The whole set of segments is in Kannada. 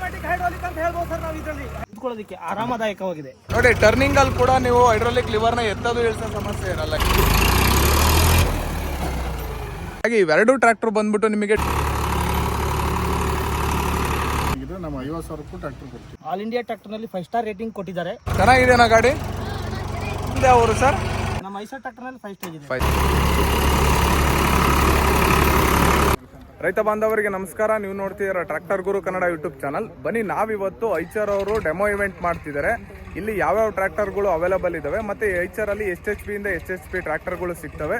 ಆಟೋಮ್ಯಾಟಿಕ್ ಹೈಡ್ರಾಲಿಕ್ ಅಂತ ಹೇಳ್ಬೋದು ಸರ್. ನಾವು ಇದರಲ್ಲಿ ಕುತ್ಕೊಳ್ಳೋದಕ್ಕೆ ಆರಾಮದಾಯಕವಾಗಿದೆ. ನೋಡಿ ಟರ್ನಿಂಗ್ ಅಲ್ಲಿ ಕೂಡ ನೀವು ಹೈಡ್ರಾಲಿಕ್ ಲಿವರ್ ನ ಎತ್ತೋದು ಇಳಿಸೋ ಸಮಸ್ಯೆ ಇರಲ್ಲ. ಹಾಗೆ ಇವೆರಡು ಟ್ರ್ಯಾಕ್ಟರ್ ಬಂದ್ಬಿಟ್ಟು ನಿಮಗೆ ನಮ್ಮ 50,000 ರೂಪಾಯಿ ಟ್ರ್ಯಾಕ್ಟರ್ ಕೊಡ್ತೀವಿ. ಆಲ್ ಇಂಡಿಯಾ ಟ್ರ್ಯಾಕ್ಟರ್ ನಲ್ಲಿ 5 ಸ್ಟಾರ್ ರೇಟಿಂಗ್ ಕೊಟ್ಟಿದ್ದಾರೆ. ಚೆನ್ನಾಗಿದೆನಾ ಗಾಡಿ? ಅವರು ಸರ್ ನಮ್ಮ ಐಸರ್ ಟ್ರ್ಯಾಕ್ಟರ್ ನಲ್ಲಿ 5 ಸ್ಟೇಜ್ ಇದೆ. ರೈತ ಬಾಂಧವರಿಗೆ ನಮಸ್ಕಾರ. ನೀವು ನೋಡ್ತಿದ್ದೀರಾ ಟ್ರ್ಯಾಕ್ಟರ್ ಗುರು ಕನ್ನಡ ಯೂಟ್ಯೂಬ್ ಚಾನಲ್. ಬನ್ನಿ, ನಾವಿವತ್ತು ಐಚರ್ ಅವರು ಡೆಮೋ ಇವೆಂಟ್ ಮಾಡ್ತಿದ್ದಾರೆ. ಇಲ್ಲಿ ಯಾವ್ಯಾವ ಟ್ರ್ಯಾಕ್ಟರ್ಗಳು ಅವೈಲೇಬಲ್ ಇದಾವೆ ಮತ್ತೆ ಐಚರ್ ಅಲ್ಲಿ ಎಷ್ಟು HP ಇಂದ ಎಷ್ಟು HP ಟ್ರ್ಯಾಕ್ಟರ್ಗಳು ಸಿಗ್ತವೆ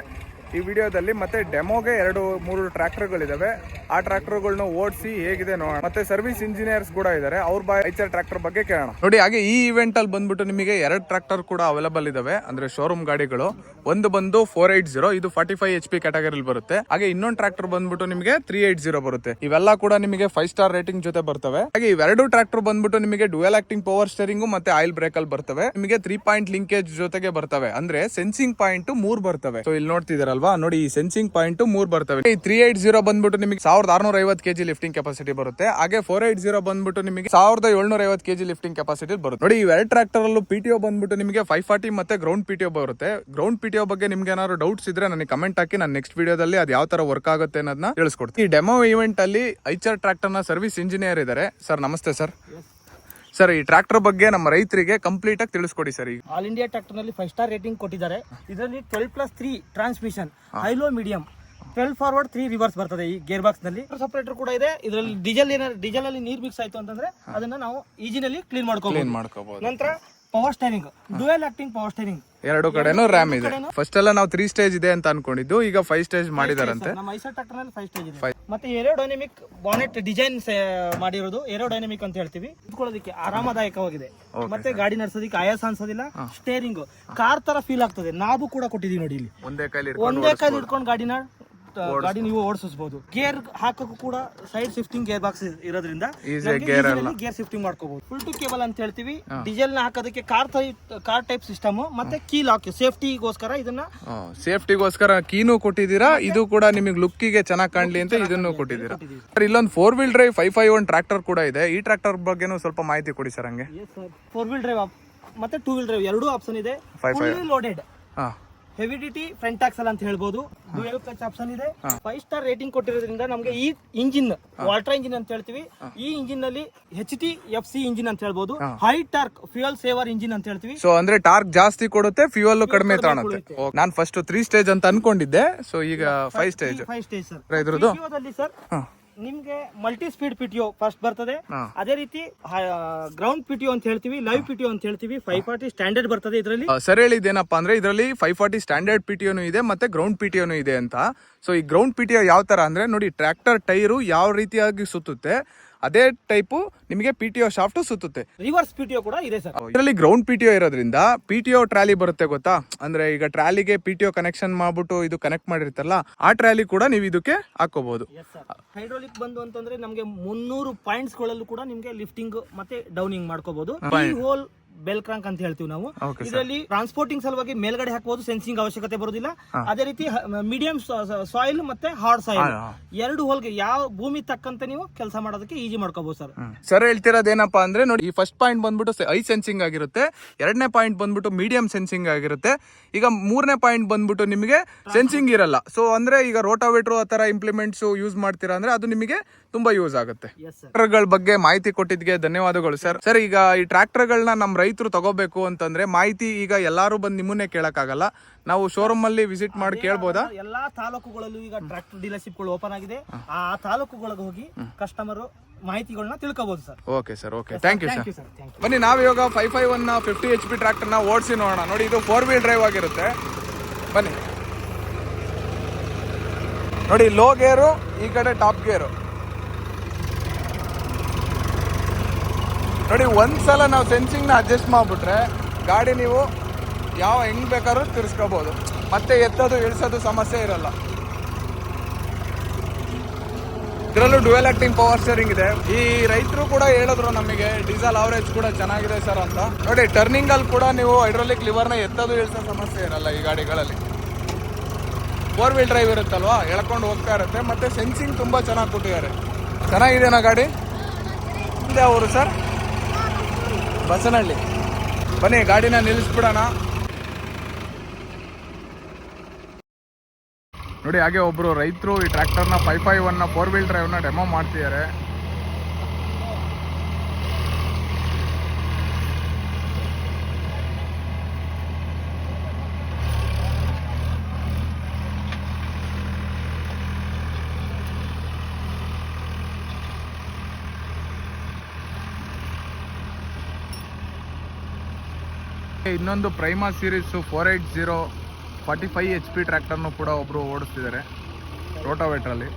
ಈ ವಿಡಿಯೋದಲ್ಲಿ. ಮತ್ತೆ ಡೆಮೋಗೆ 2-3 ಟ್ರ್ಯಾಕ್ಟರ್ಗಳಿದಾವೆ. ಆ ಟ್ರ್ಯಾಕ್ಟರ್ಗಳನ್ನ ಓಡಿಸಿ ಹೇಗಿದೆ ನೋಡೋಣ. ಮತ್ತೆ ಸರ್ವಿಸ್ ಇಂಜಿನಿಯರ್ಸ್ ಕೂಡ ಇದ್ದಾರೆ, ಅವ್ರ ಐಚರ್ ಟ್ರ್ಯಾಕ್ಟರ್ ಬಗ್ಗೆ ಕೇಳೋಣ. ನೋಡಿ, ಹಾಗೆ ಈ ಇವೆಂಟ್ ಅಲ್ಲಿ ಬಂದ್ಬಿಟ್ಟು ನಿಮಗೆ 2 ಟ್ರ್ಯಾಕ್ಟರ್ ಕೂಡ ಅವೈಲೇಬಲ್ ಇದಾವೆ, ಅಂದ್ರೆ ಶೋರೂಮ್ ಗಾಡಿಗಳು. ಒಂದು ಬಂದು 480, ಇದು 45 HP ಕ್ಯಾಟಗರಿಲಿ ಬರುತ್ತೆ. ಹಾಗೆ ಇನ್ನೊಂದು ಟ್ರ್ಯಾಕ್ಟರ್ ಬಂದ್ಬಿಟ್ಟು ನಿಮಗೆ 380 ಬರುತ್ತೆ. ಇವೆಲ್ಲ ಕೂಡ ನಿಮಗೆ 5 ಸ್ಟಾರ್ ರೇಟಿಂಗ್ ಜೊತೆ ಬರ್ತವೆ. ಹಾಗೆ ಇವೆರಡು ಟ್ರ್ಯಾಕ್ಟರ್ ಬಂದ್ಬಿಟ್ಟು ನಿಮಗೆ ಡ್ಯುಯಲ್ ಆಕ್ಟಿಂಗ್ ಪವರ್ ಸ್ಟೇರಿಂಗ್ ಮತ್ತೆ ಆಯಿಲ್ ಬ್ರೇಕ್ ಅಲ್ಲಿ ಬರ್ತವೆ. ನಿಮಗೆ 3 ಪಾಯಿಂಟ್ ಲಿಂಕೇಜ್ ಜೊತೆಗೆ ಬರ್ತವೆ, ಅಂದ್ರೆ ಸೆನ್ಸಿಂಗ್ ಪಾಯಿಂಟ್ 3 ಬರ್ತವೆ. ಸೊ ಇಲ್ಲಿ ನೋಡ್ತಿದ್ದೀರಲ್ವಾ, ನೋಡಿ ಈ ಸೆನ್ಸಿಂಗ್ ಪಾಯಿಂಟ್ 3 ಬರ್ತವೆ. ಈ 380 ಬಂದ್ಬಿಟ್ಟು ನಿಮಗೆ 1650 kg ಲಿಫ್ಟಿಂಗ್ ಕೆಪಾಸಿಟಿ ಬರುತ್ತೆ. ಹಾಗೆ 480 ಬಂದ್ಬಿಟ್ಟು ನಿಮಗೆ 1750 kg ಲಿಫ್ಟಿಂಗ್ ಕೆಪಾಸಿಟಿ ಬರುತ್ತೆ. ನೋಡಿ, ಈ ಎರಡು ಟ್ರ್ಯಾಕ್ಟರ್ ಅಲ್ಲೂ PTO ಬಂದ್ಬಿಟ್ಟು ನಿಮಗೆ 540 ಮತ್ತೆ ಗ್ರೌಂಡ್ PTO ಬರುತ್ತೆ. ಗ್ರೌಂಡ್ PTO ಬಗ್ಗೆ ನಿಮ್ಗೆ ಏನಾದ್ರು ಡೌಟ್ಸ್ ಇದ್ರೆ ನನಗೆ ಕಮೆಂಟ್ ಹಾಕಿ, ನಾನು ನೆಕ್ಸ್ಟ್ ವಿಡಿಯೋದಲ್ಲಿ ಅದು ಯಾವ ತರ ವರ್ಕ್ ಆಗುತ್ತೆ ಅನ್ನೋದನ್ನ ತಿಳಿಸ್ಕೊಡ್ತೀನಿ. ಈ ಡೆಮೋ ಇವೆಂಟ್ ಅಲ್ಲಿ ಐಚರ್ ಟ್ರ್ಯಾಕ್ಟರ್ ನ ಸರ್ವಿಸ್ ಇಂಜಿನಿಯರ್ ಇದ್ದಾರೆ. ಸರ್ ನಮಸ್ತೆ ಸರ್. ಸರ್, ಈ ಟ್ರ್ಯಾಕ್ಟರ್ ಬಗ್ಗೆ ನಮ್ಮ ರೈತರಿಗೆ ಕಂಪ್ಲೀಟ್ ಆಗಿ ತಿಳಿಸ್ಕೊಡಿ ಸರ್. ಈಗ ಆಲ್ ಇಂಡಿಯಾ ಟ್ರ್ಯಾಕ್ಟರ್ ನಲ್ಲಿ 5 ಸ್ಟಾರ್ ರೇಟಿಂಗ್ ಕೊಟ್ಟಿದ್ದಾರೆ. ಇದರಲ್ಲಿ 12+3 transmission, high low medium, 12 forward 3 reverse ಬರ್ತದೆ. ಈ ಗೇರ್ ಬಾಕ್ಸ್ ನಲ್ಲಿ ಸಪರೇಟರ್ ಕೂಡ ಇದೆ. ಇದರಲ್ಲಿ ಡೀಸೆಲ್ ಅಲ್ಲಿ ನೀರು ಮಿಕ್ಸ್ ಆಯ್ತು ಅಂತಂದ್ರೆ ಅದನ್ನ ನಾವು ಈಜಿನಲ್ಲಿ ಕ್ಲೀನ್ ಮಾಡ್ಕೋಬಹುದು. ನಂತರ power steering, dual acting power steering, ಎರಡು ಕಡೆನೂ ರ್ಯಾಮ್ ಇದೆ. ಫಸ್ಟ್ ಎಲ್ಲ ನಾವು 3 ಸ್ಟೇಜ್ ಇದೆ ಅಂತ ಅನ್ಕೊಂಡಿದ್ದು, ಈಗ 5 ಸ್ಟೇಜ್ ಮಾಡಿದಾರಂತೆ. ನಮ್ಮ ಐಸರ್ ಟ್ರ್ಯಾಕ್ಟರ್ ನಲ್ಲಿ 5 ಸ್ಟೇಜ್ ಇದೆ. ಮತ್ತೆ ಏರೋಡೈನಮಿಕ್ ಬಾನೆಟ್ ಡಿಸೈನ್ ಮಾಡಿರೋದು, ಏರೋಡೈನಮಿಕ್ ಅಂತ ಹೇಳ್ತೀವಿ. ಕುತ್ಕೊಳ್ಳೋದಕ್ಕೆ ಆರಾಮದಾಯಕವಾಗಿದೆ. ಮತ್ತೆ ಗಾಡಿ ನಡೆಸೋದಕ್ಕೆ ಆಯಾಸ ಅನ್ಸೋದಿಲ್ಲ. ಸ್ಟೇರಿಂಗ್ ಕಾರ್ ತರ ಫೀಲ್ ಆಗ್ತದೆ. ನಾವು ಕೂಡ ಕೊಟ್ಟಿದೀವಿ ನೋಡಿ, ಇಲ್ಲಿ ಒಂದೇ ಕೈಲಿ ಇಟ್ಕೊಂಡು ಗಾಡಿ ನೀವು ಓಡಿಸಬಹುದು. ಗೇರ್ ಹಾಕಕ್ಕೂ ಕೂಡ ಸೈಡ್ ಶಿಫ್ಟಿಂಗ್ ಗೇರ್ ಬಾಕ್ಸ್ ಇರೋದ್ರಿಂದ ಗೇರ್ ಶಿಫ್ಟಿಂಗ್ ಮಾಡ್ಕೋಬಹುದು. ಫುಲ್ ಟು ಕೇಬಲ್ ಅಂತ ಹೇಳ್ತೀವಿ. ಡೀಸೆಲ್ ನ ಹಾಕೋದಕ್ಕೆ ಕಾರ್ ಟೈಪ್ ಸಿಸ್ಟಮ್, ಮತ್ತೆ ಕೀ ಲಾಕ್ ಸೇಫ್ಟಿಗೋಸ್ಕರ. ಇದನ್ನ ಸೇಫ್ಟಿಗೋಸ್ಕರ ಕೀನು ಕೊಟ್ಟಿದ್ದೀರಾ. ಇದು ಕೂಡ ನಿಮಗೆ ಲುಕ್ಕಿಗೆ ಚೆನ್ನಾಗಿ ಕಾಣ್ಲಿ ಅಂತ ಇದನ್ನು ಕೊಟ್ಟಿದ್ದೀರಾ. ಇಲ್ಲೊಂದು 4 ವೀಲ್ ಡ್ರೈವ್ 551 ಟ್ರ್ಯಾಕ್ಟರ್ ಕೂಡ ಇದೆ. ಈ ಟ್ರ್ಯಾಕ್ಟರ್ ಬಗ್ಗೆನೂ ಸ್ವಲ್ಪ ಮಾಹಿತಿ ಕೊಡಿ ಸರ್. ಹಂಗೆ 4 ವೀಲ್ ಡ್ರೈವ್ ಮತ್ತೆ 2 ವೀಲ್ ಡ್ರೈವ್ ಎರಡೂ ಆಪ್ಷನ್ ಇದೆ. Fully loaded heavy DT front axle ಅಂತ ಹೇಳ್ಬೋದು. ಡ್ಯುಯಲ್ ಕ್ಲಚ್ ಆಪ್ಷನ್ ಇದೆ. 5 ಸ್ಟಾರ್ ರೇಟಿಂಗ್ ಕೊಟ್ಟಿರೋದ್ರಿಂದ ನಮಗೆ ಈ ಇಂಜಿನ್ ವಾಲ್ಟ್ರಾ ಇಂಜಿನ್ ಅಂತ ಹೇಳ್ತೀವಿ. ಈ ಇಂಜಿನ್ ನಲ್ಲಿ HT-FC ಇಂಜಿನ್ ಅಂತ ಹೇಳ್ಬೋದು. High torque fuel saver engine ಅಂತ ಹೇಳ್ತೀವಿ. ಸೊ ಅಂದ್ರೆ ಟಾರ್ಕ್ ಜಾಸ್ತಿ ಕೊಡುತ್ತೆ, ಫ್ಯೂಯಲ್ ಕಡಿಮೆ ತಾಣುತ್ತೆ. ನಾನು ಫಸ್ಟ್ 3 ಸ್ಟೇಜ್ ಅಂತ ಅನ್ಕೊಂಡಿದ್ದೆ. ಸೊ ಈಗ 5 ಸ್ಟೇಜ್ ಸರ್. ಇದ್ರದ್ದು ಸರ್ ನಿಮ್ಗೆ ಮಲ್ಟಿ ಸ್ಪೀಡ್ PTO ಫಸ್ಟ್ ಬರ್ತದೆ. ಅದೇ ರೀತಿ ಗ್ರೌಂಡ್ PTO ಅಂತ ಹೇಳ್ತೀವಿ, ಲೈವ್ PTO ಅಂತ ಹೇಳ್ತೀವಿ. 540 ಸ್ಟ್ಯಾಂಡರ್ಡ್ ಬರ್ತದೆ ಇದರಲ್ಲಿ. ಸರ್ ಹೇಳಿದ್ದೇನಪ್ಪ ಅಂದ್ರೆ ಇದರಲ್ಲಿ 540 ಸ್ಟ್ಯಾಂಡರ್ಡ್ PTO ಇದೆ ಮತ್ತೆ ಗ್ರೌಂಡ್ PTO ಇದೆ ಅಂತ. ಸೊ ಈ ಗ್ರೌಂಡ್ PTO ಯಾವ ತರ ಅಂದ್ರೆ ನೋಡಿ, ಟ್ರ್ಯಾಕ್ಟರ್ ಟೈರು ಯಾವ ರೀತಿಯಾಗಿ ಸುತ್ತುತ್ತೆ ಅದೇ ಟೈಪು ನಿಮಗೆ PTO ಶಾಫ್ಟ್ ಸುತ್ತುತ್ತೆ. ರಿವರ್ಸ್ PTO ಕೂಡ ಇದೆ ಸರ್. ಇದರಲ್ಲಿ ಗ್ರೌಂಡ್ PTO ಇರೋದ್ರಿಂದ PTO ಟ್ರಾಲಿ ಬರುತ್ತೆ ಗೊತ್ತಾ, ಅಂದ್ರೆ ಈಗ ಟ್ರಾಲಿಗೆ PTO ಕನೆಕ್ಷನ್ ಮಾಡ್ಬಿಟ್ಟು ಇದು ಕನೆಕ್ಟ್ ಮಾಡಿರ್ತಾರಲ್ಲ, ಆ ಟ್ರಾಲಿ ಕೂಡ ನೀವು ಇದಕ್ಕೆ ಹಾಕೋಬಹುದು. ಹೈಡ್ರಾಲಿಕ್ ಬಂದು ಅಂತಂದ್ರೆ ನಮಗೆ 300 ಪಾಯಿಂಟ್ಸ್ ಗಳಲ್ಲೂ ಕೂಡ ನಿಮ್ಗೆ ಲಿಫ್ಟಿಂಗ್ ಮತ್ತೆ ಡೌನಿಂಗ್ ಮಾಡ್ಕೋಬಹುದು. ಈ ಹೋಲ್ ಬೆಲ್ ಕ್ರಾಂಕ್ ಅಂತ ಹೇಳ್ತೀವಿ ನಾವು. ಇದರಲ್ಲಿ ಟ್ರಾನ್ಸ್ಪೋರ್ಟಿಂಗ್ ಸಲುವಾಗಿ ಮೇಲ್ಗಡೆ ಹಾಕಬಹುದು, ಸೆನ್ಸಿಂಗ್ ಅವಶ್ಯಕತೆ ಬರೋದಿಲ್ಲ. ಅದೇ ರೀತಿ ಮೀಡಿಯಂ ಸಾಯಿಲ್ ಮತ್ತೆ ಹಾರ್ಡ್ ಸಾಯಿಲ್ ಎರಡು ಹೋಲ್ಗೆ ಯಾವ ಭೂಮಿ ತಕ್ಕಂತೆ ನೀವು ಕೆಲಸ ಮಾಡೋದಕ್ಕೆ ಈಜಿ ಮಾಡ್ಕೋಬಹುದು ಸರ್. ಸರ್ ಹೇಳ್ತಿರೋದೇನಪ್ಪಾ ಅಂದ್ರೆ ನೋಡಿ, ಈ ಫಸ್ಟ್ ಪಾಯಿಂಟ್ ಬಂದ್ಬಿಟ್ಟು ಐ ಸೆನ್ಸಿಂಗ್ ಆಗಿರುತ್ತೆ, 2ನೇ ಪಾಯಿಂಟ್ ಬಂದ್ಬಿಟ್ಟು ಮೀಡಿಯಂ ಸೆನ್ಸಿಂಗ್ ಆಗಿರುತ್ತೆ. ಈಗ 3ನೇ ಪಾಯಿಂಟ್ ಬಂದ್ಬಿಟ್ಟು ನಿಮಗೆ ಸೆನ್ಸಿಂಗ್ ಇರಲ್ಲ. ಸೊ ಅಂದ್ರೆ ಈಗ ರೋಟಾವೇಟ್ರು ಆ ತರ ಇಂಪ್ಲಿಮೆಂಟ್ಸ್ ಯೂಸ್ ಮಾಡ್ತೀರಾ ಅಂದ್ರೆ ಅದು ನಿಮಗೆ ತುಂಬಾ ಯೂಸ್ ಆಗುತ್ತೆ. ಟ್ರ್ಯಾಕ್ಟರ್ಗಳ ಬಗ್ಗೆ ಮಾಹಿತಿ ಕೊಟ್ಟಿದ್ಗೆ ಧನ್ಯವಾದಗಳು ಸರ್. ಸರ್, ಈಗ ಈ ಟ್ರ್ಯಾಕ್ಟರ್ಗಳನ್ನ ನಮ್ಮ ರೈತರು ತಗೋಬೇಕು ಅಂತಂದ್ರೆ ಮಾಹಿತಿ ಈಗ ಎಲ್ಲಾರು ಬಂದು ನಿಮ್ಮನ್ನೇ ಕೇಳಕ್ಕಾಗಲ್ಲ, ನಾವು ಶೋರೂಮ್ ಅಲ್ಲಿ ವಿಸಿಟ್ ಮಾಡಿ ಕೇಳ್ಬೋದಾ? ಎಲ್ಲಾ ತಾಲೂಕುಗಳಲ್ಲೂ ಈಗ ಟ್ರ್ಯಾಕ್ಟರ್ ಡೀಲರ್ಶಿಪ್ ಗಳು ಓಪನ್ ಆಗಿದೆ. ಆ ತಾಲೂಕುಗಳಿಗೆ ಹೋಗಿ ಕಸ್ಟಮರ್ ಮಾಹಿತಿಗಳನ್ನ ತಿಳ್ಕೋಬಹುದು sir. Okay sir, okay, thank you sir. ಬನ್ನಿ, ನಾವಿವಾಗ 551 50 HP ಟ್ರ್ಯಾಕ್ಟರ್ ನ ಓಡಿಸಿ ನೋಡೋಣ. ನೋಡಿ, ಇದು 4 ವೀಲ್ ಡ್ರೈವ್ ಆಗಿರುತ್ತೆ. ಬನ್ನಿ ನೋಡಿ, ಲೋ ಗೇರು, ಈ ಕಡೆ ಟಾಪ್ ಗೇರು. ನೋಡಿ, ಒಂದ್ಸಲ ನಾವು ಸೆನ್ಸಿಂಗ್ ನ ಅಡ್ಜಸ್ಟ್ ಮಾಡ್ಬಿಟ್ರೆ ಗಾಡಿ ನೀವು ಹೆಂಗ್ ಬೇಕಾದ್ರೂ ತಿರ್ಸ್ಕೋಬಹುದು. ಮತ್ತೆ ಎತ್ತೋದು ಇಳಿಸೋದು ಸಮಸ್ಯೆ ಇರಲ್ಲ. ಇದರಲ್ಲೂ ಡ್ಯುಯಲ್ ಆಕ್ಟಿಂಗ್ ಪವರ್ ಸ್ಟೇರಿಂಗ್ ಇದೆ. ಈ ರೈತರು ಕೂಡ ಹೇಳಿದ್ರು ನಮಗೆ ಡೀಸೆಲ್ ಅವರೇಜ್ ಕೂಡ ಚೆನ್ನಾಗಿದೆ ಸರ್ ಅಂತ. ನೋಡಿ, ಟರ್ನಿಂಗ್ ಅಲ್ಲಿ ಕೂಡ ನೀವು ಹೈಡ್ರಾಲಿಕ್ ಲಿವರ್ ನ ಎತ್ತೋದು ಇಳಿಸೋ ಸಮಸ್ಯೆ ಇರಲ್ಲ ಈ ಗಾಡಿಗಳಲ್ಲಿ. 4 ವೀಲ್ ಡ್ರೈವ್ ಇರುತ್ತಲ್ವಾ, ಎಳ್ಕೊಂಡು ಹೋಗ್ತಾ ಇರುತ್ತೆ. ಮತ್ತೆ ಸೆನ್ಸಿಂಗ್ ತುಂಬಾ ಚೆನ್ನಾಗಿ ಕೊಟ್ಟಿದ್ದಾರೆ. ಚೆನ್ನಾಗಿದೆನಾ ಗಾಡಿ? ಅವರು ಸರ್ ಬಸನಹಳ್ಳಿ. ಬನ್ನಿ ಗಾಡಿನ ನಿಲ್ಲಿಸ್ಬಿಡೋಣ. ನೋಡಿ ಹಾಗೆ ಒಬ್ರು ರೈತರು ಈ ಟ್ರ್ಯಾಕ್ಟರ್ನ 551ನ 4 ವೀಲ್ ಡ್ರೈವ್ನ ಡೆಮೋ ಮಾಡ್ತಿದ್ದಾರೆ. ಇನ್ನೊಂದು ಪ್ರೈಮಾ ಸೀರೀಸ್ 480 45 HP ಟ್ರ್ಯಾಕ್ಟರ್ನು ಕೂಡ ಒಬ್ರು ಓಡಿಸ್ತಿದ್ದಾರೆ ರೋಟಾವೇಟ್ರಲ್ಲಿ.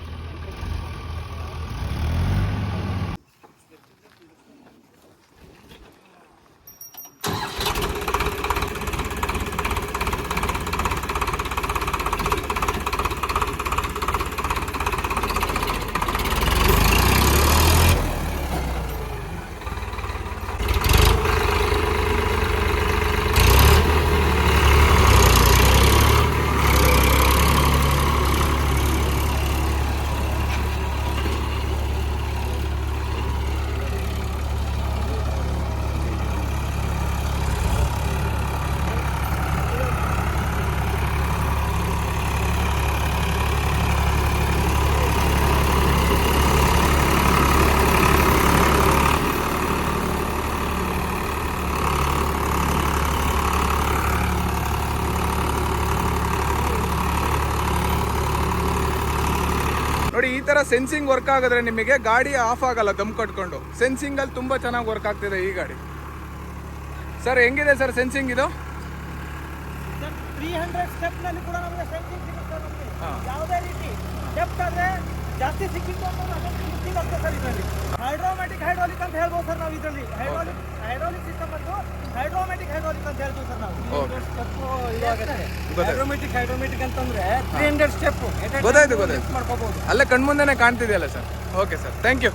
ನೋಡಿ ಈ ತರ ಸೆನ್ಸಿಂಗ್ ವರ್ಕ್ ಆಗಿದ್ರೆ ನಿಮಗೆ ಗಾಡಿ ಆಫ್ ಆಗಲ್ಲ ದಮ್ ಕಟ್ಕೊಂಡು. ಸೆನ್ಸಿಂಗ್ ಅಲ್ಲಿ ತುಂಬಾ ಚೆನ್ನಾಗಿ ವರ್ಕ್ ಆಗ್ತಿದೆ ಈ ಗಾಡಿ. ಸರ್ ಹೆಂಗಿದೆ ಸರ್ ಸೆನ್ಸಿಂಗ್ ಇದು? 300 ಸ್ಟೆಪ್ ನಲ್ಲಿ ಕೂಡ ನಮಗೆ ಸೆನ್ಸಿಂಗ್ ಸಿಗುತ್ತೆ. ಯಾವುದೇ ರೀತಿ ಸ್ಟೆಪ್ ಆದ್ರೆ ಜಾಸ್ತಿ ಸಿಕ್ಕಿತ್ತು ಅಂದ್ರೆ ಅದಕ್ಕೆ ಮಿಕ್ಸಿಂಗ್ ಆಗ್ತದೆ ಸರ್. ಇದರಲ್ಲಿ ಹೈಡ್ರೋಮ್ಯಾಟಿಕ್ ಹೈಡ್ರಾಲಿಕ್ ಅಂತ ಹೇಳ್ಬೋದು ಸರ್ ನಾವು. ಇದರಲ್ಲಿ ಹೈಡ್ರಾಲಿಕ್ ಸಿಸ್ಟಮ್ ಮತ್ತು ಹೈಡ್ರೋಮ್ಯಾಟಿಕ್ ಹೈಡ್ರಾಲಿಕ್ ಅಂತ ಹೇಳ್ತೀವಿ ಸರ್ ನಾವು. ಹೈಡ್ರೋಮ್ಯಾಟಿಕ್ ಅಂತಂದ್ರೆ 300 ಸ್ಟೆಪ್ ಗೊತ್ತಾಯ್ತು ಮಾಡ್ಕೋಬಹುದು. ಅಲ್ಲೇ ಕಣ್ಮುಂದೆನೆ ಕಾಣ್ತಿದೆಯಲ್ಲ sir. Okay sir, thank you.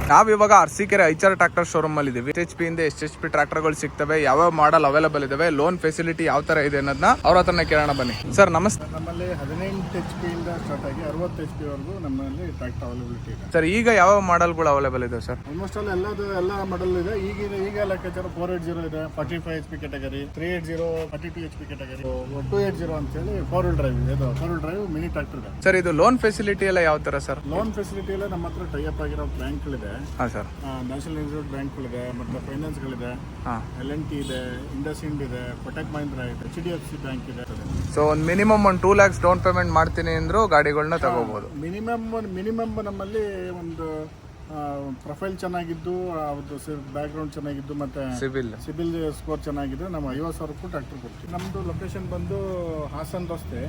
ನಾವಿವಾಗ ಅರಸೀಕೆರೆ ಐಚರ್ ಟ್ರ್ಯಾಕ್ಟರ್ ಶೋರೂಮ್ ಅಲ್ಲಿ ಇದೀವಿ. HP ಇಂದ HP ಟ್ರ್ಯಾಕ್ಟರ್ಗಳು ಸಿಗ್ತವೆ, ಯಾವ ಮಾಡೆಲ್ ಅವೈಲೇಬಲ್ ಇದಾವೆ, ಲೋನ್ ಫೆಸಿಲಿಟಿ ಯಾವ ತರ ಇದೆ ಅನ್ನೋದನ್ನ ಅವ್ರ ಹತ್ರನೇ ಕೇಳೋಣ ಬನ್ನಿ. ಸರ್ ನಮಸ್ತೆ. ನಮ್ಮಲ್ಲಿ 18 HP ಇಂದ ಸ್ಟಾರ್ಟ್ ಆಗಿ 60 HP ವರೆಗೂ ನಮ್ಮಲ್ಲಿ ಟ್ರ್ಯಾಕ್ಟರ್ ಅವೈಲಬಿಲಿಟಿ ಇದೆ. ಸರ್ ಈಗ ಯಾವ ಮಾಡೆಲ್ಗಳು ಅವೈಲೇಬಲ್ ಇದೆ ಸರ್? ಆಲ್ಮೋಸ್ಟ್ ಎಲ್ಲ ಮಾಡೆಲ್ ಇದೆ. ಈಗ ಲೆಕ್ಕಾಚಾರ 480 ಇದೆ, 45 HP ಕ್ಯಾಟಗರಿ, 380, 32 HP ಕ್ಯಾಟಗರಿ, 280 ಅಂತ ಹೇಳಿ 4 ವೀಲ್ ಡ್ರೈವ್ ಇದೆ. 4 ವೀಲ್ ಡ್ರೈವ್ ಮಿನಿ ಟ್ರ್ಯಾಕ್ಟರ್ ಇದೆ. ಸರ್ ಇದು ಲೋನ್ ಫೆಸಿಲಿಟಿ ಎಲ್ಲ ಯಾವ ತರ ಸರ್? ಲೋನ್ ಫೆಸಿಲಿಟಿ ಎಲ್ಲ ನಮ್ಮ ಹತ್ರ ಟೈ ಅಪ್ ಆಗಿರೋ ಬ್ಯಾಂಕ್ಗಳಿದೆ. ಹಾ ಸರ್. ನ್ಯಾಷನಲ್ ಇನ್ಸ್ಟಿಟ್ಯೂಟ್ ಬ್ಯಾಂಕ್ಗಳಿದೆ, ಮತ್ತೆ ಫೈನಾನ್ಸ್ಗಳಿದೆ, LNT ಇದೆ, ಇಂಡಸ್ಇಂಡ್ ಇದೆ, ಕೊಟಕ್ ಮಹೀಂದ್ರಾ ಇದೆ, HDFC ಬ್ಯಾಂಕ್ ಇದೆ. ಸೊ ಒಂದು ಮಿನಿಮಮ್ 2 lakhs ಡೌನ್ ಪೇಮೆಂಟ್ ಮಾಡ್ತೀನಿ ಅಂದ್ರೂ ಗಾಡಿಗಳನ್ನ ತಗೋಬಹುದು. ಮಿನಿಮಮ್ ನಮ್ಮಲ್ಲಿ ಒಂದು ಪ್ರೊಫೈಲ್ ಚೆನ್ನಾಗಿದ್ದು, ಅವ್ರದ್ದು ಬ್ಯಾಕ್ಗ್ರೌಂಡ್ ಚೆನ್ನಾಗಿದ್ದು, ಮತ್ತೆ ಸಿಬಿಲ್ ಸ್ಕೋರ್ ಚೆನ್ನಾಗಿದ್ದು ನಮ್ಮ 50,000 ಟ್ರ್ಯಾಕ್ಟರ್ ಕೊಡ್ತೀವಿ. ನಮ್ದು ಲೊಕೇಶನ್ ಬಂದು ಹಾಸನ್ ರಸ್ತೆ,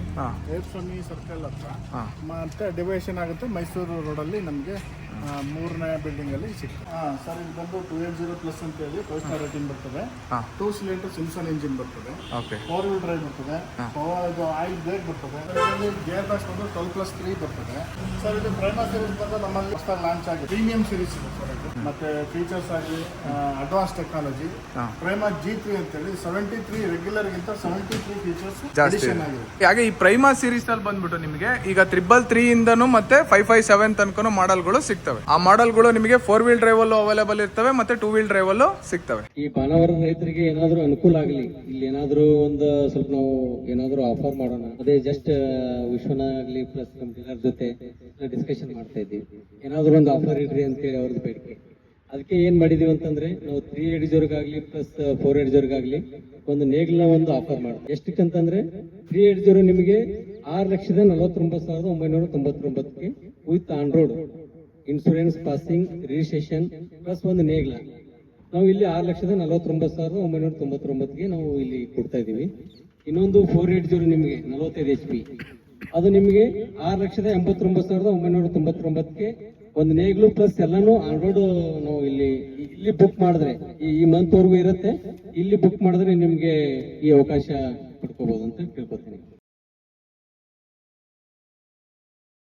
ವೇದಸ್ವಾಮಿ ಸರ್ಕಲ್ ಹತ್ರ, ಮತ್ತೆ ಡಿವೈಷನ್ ಆಗುತ್ತೆ ಮೈಸೂರು ರೋಡಲ್ಲಿ ನಮಗೆ 3ನೇ ಬಿಲ್ಡಿಂಗ್ ಅಲ್ಲಿ ಸಿಗ್ತದೆ. ಸರ್ ಇದು ಬಂದು 280 ಪ್ಲಸ್ ಅಂತ ಹೇಳಿ 5 ಸ್ಟಾರ್ ರೇಟಿಂಗ್ ಬರ್ತದೆ. 2 ಸಿಲಿಂಡರ್ ಸಿಮ್ಸನ್ ಇಂಜಿನ್ ಬರ್ತದೆ, 4 ವೀಲ್ ಡ್ರೈವ್ ಬರ್ತದೆ, ಇದು ಆಯಿಲ್ ಬ್ರೇಕ್ ಬರ್ತದೆ. ಗೇರ್ ಬಾಕ್ಸ್ ಬಂದು 12+3 ಬರ್ತದೆ. ಸರ್ ಇದು ಪ್ರೈಮಾ ಸೀರೀಸ್ ಬಂದು ನಮ್ಮಲ್ಲಿ ಹೊಸದಾಗಿ ಲಾಂಚ್ ಆಗಿದೆ. ಪ್ರೀಮಿಯಂ ಸೀರೀಸ್ ಇದೆ ಸರ್ ಇದು. ಮತ್ತೆ ಫೀಚರ್ಸ್ ಆಗಿ ಅಡ್ವಾನ್ಸ್ ಟೆಕ್ನಾಲಜಿ ಪ್ರೈಮಾ G3 ಅಂತ ಹೇಳಿ 73 ರೆಗ್ಯುಲರ್ ಗಿಂತ 73 ಫೀಚರ್ಸ್ ಅಡಿಷನ್ ಆಗಿದೆ. ಹಾಗೆ ಈ ಪ್ರೈಮಾ ಸೀರೀಸ್ ಅಲ್ಲಿ ಬಂದ್ಬಿಟ್ಟು ನಿಮಗೆ ಈಗ 333 ಇಂದನು ಮತ್ತೆ 557 ತನಕನು ಮಾಡೆಲ್ಗಳು ಸಿಗ್ತವೆ. ಆ ಮಾಡೆಲ್ಗಳು ನಿಮಗೆ 4 ವೀಲ್ ಡ್ರೈವ್ ಅಲ್ಲೂ ಅವೈಲೇಬಲ್ ಇರ್ತವೆ, ಮತ್ತೆ 2 ವೀಲ್ ಡ್ರೈವ್ ಅಲ್ಲೂ ಸಿಗ್ತವೆ. ಈ ಬಾನವರ ರೈತರಿಗೆ ಏನಾದ್ರು ಅನುಕೂಲ ಆಗಲಿ, ಇಲ್ಲಿ ಏನಾದ್ರು ಒಂದು ಸ್ವಲ್ಪ ನಾವು ಏನಾದ್ರು ಆಫರ್ ಮಾಡೋಣ. ಅದೇ ಜಸ್ಟ್ ವಿಶ್ವನ ಆಗ್ಲಿ ಪ್ಲಸ್ ಕಂಪ್ನಿಯರ್ ಜೊತೆ ಡಿಸ್ಕಷನ್ ಮಾಡ್ತಾ ಇದ್ದೀವಿ. ಏನಾದ್ರು ಒಂದು ಆಫರ್ ಇಡ್ರಿ ಅಂತ ಹೇಳಿ ಅವ್ರದ್ದು ಬೇಡಿಕೆ. ಅದಕ್ಕೆ ಏನ್ ಮಾಡಿದೀವಿ ಅಂತಂದ್ರೆ ನಾವು 380 ಪ್ಲಸ್ 480 ಒಂದು ನೇಗಿಲ್ನ ಒಂದು ಆಫರ್ ಮಾಡ್ತೀವಿ. ಎಷ್ಟಕ್ಕಂತಂದ್ರೆ 380 ನಿಮಗೆ 6,49,999 with on road insurance, passing, registration plus ಒಂದು ನೇಗ್ಲ ನಾವು ಇಲ್ಲಿ 6,49,999 ನಾವು ಇಲ್ಲಿ ಕೊಡ್ತಾ ಇದೀವಿ. ಇನ್ನೊಂದು 480 ನಿಮಗೆ 45 HP, ಅದು ನಿಮಗೆ 6,89,999 ಒಂದು ನೇಗ್ಲು ಪ್ಲಸ್ ಎಲ್ಲಾನು ಆನ್ ರೋಡ್ ನಾವು ಇಲ್ಲಿ ಬುಕ್ ಮಾಡಿದ್ರೆ ಈ ಮಂತ್ ವರೆಗೂ ಇರುತ್ತೆ. ಇಲ್ಲಿ ಬುಕ್ ಮಾಡಿದ್ರೆ ನಿಮ್ಗೆ ಈ ಅವಕಾಶ ಪಡ್ಕೋಬಹುದು ಅಂತ ಕೇಳ್ಕೊತೀನಿ.